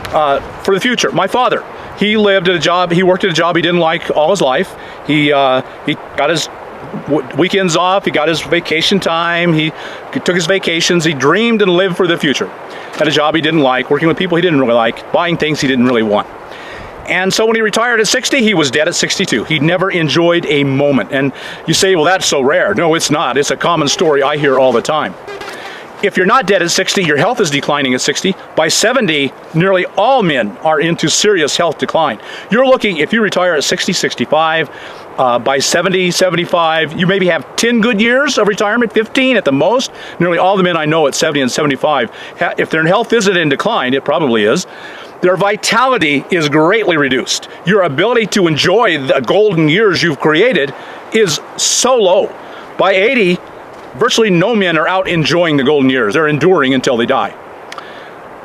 for the future. My father, he worked at a job he didn't like all his life. He got his weekends off, he got his vacation time, he took his vacations, he dreamed and lived for the future. Had a job he didn't like, working with people he didn't really like, buying things he didn't really want. And so when he retired at 60, he was dead at 62. He never enjoyed a moment. And you say, well, that's so rare. No, it's not. It's a common story I hear all the time. If you're not dead at 60, your health is declining at 60. By 70, nearly all men are into serious health decline. You're looking, if you retire at 60, 65, by 70, 75, you maybe have 10 good years of retirement, 15 at the most. Nearly all the men I know at 70 and 75, if their health isn't in decline, it probably is, their vitality is greatly reduced. Your ability to enjoy the golden years you've created is so low. By 80, virtually no men are out enjoying the golden years. They're enduring until they die.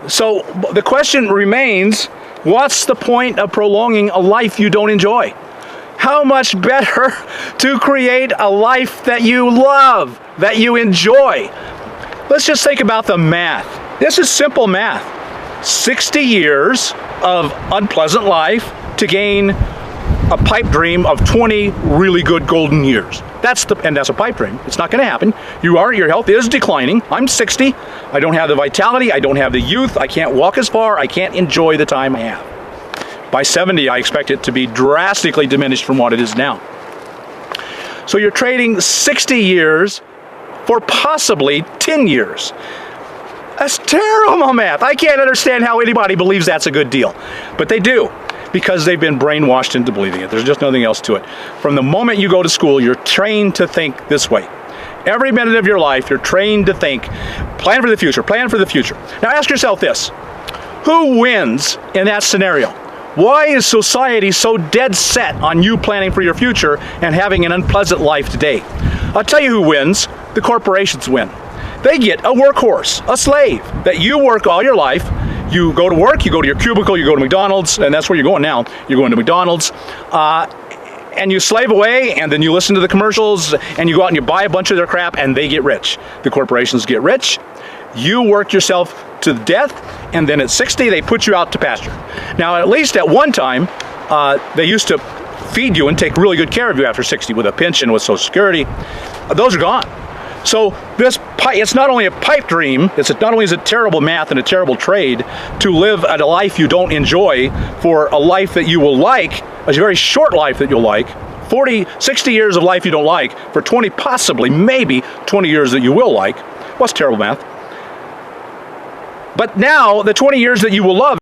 So the question remains, what's the point of prolonging a life you don't enjoy? How much better to create a life that you love, that you enjoy? Let's just think about the math. This is simple math. 60 years of unpleasant life to gain a pipe dream of 20 really good golden years. That's a pipe dream. It's not going to happen. Your health is declining. I'm 60. I don't have the vitality. I don't have the youth. I can't walk as far. I can't enjoy the time I have. By 70, I expect it to be drastically diminished from what it is now. So you're trading 60 years for possibly 10 years. That's terrible math. I can't understand how anybody believes that's a good deal. But they do, because they've been brainwashed into believing it. There's just nothing else to it. From the moment you go to school, you're trained to think this way. Every minute of your life, you're trained to think, plan for the future, plan for the future. Now ask yourself this, who wins in that scenario? Why is society so dead set on you planning for your future and having an unpleasant life today? I'll tell you who wins. The corporations win. They get a workhorse, a slave, that you work all your life. You go to work, you go to your cubicle, you go to McDonald's, and that's where you're going now. You're going to McDonald's, and you slave away, and then you listen to the commercials, and you go out and you buy a bunch of their crap, and they get rich. The corporations get rich. You work yourself to death, and then at 60, they put you out to pasture. Now, at least at one time, they used to feed you and take really good care of you after 60 with a pension, with Social Security. Those are gone. So it's not only a pipe dream, not only is it terrible math and a terrible trade to live a life you don't enjoy for a life that you will like, a very short life that you'll like, 40, 60 years of life you don't like for 20, possibly, maybe 20 years that you will like. What's terrible math? But now, the 20 years that you will love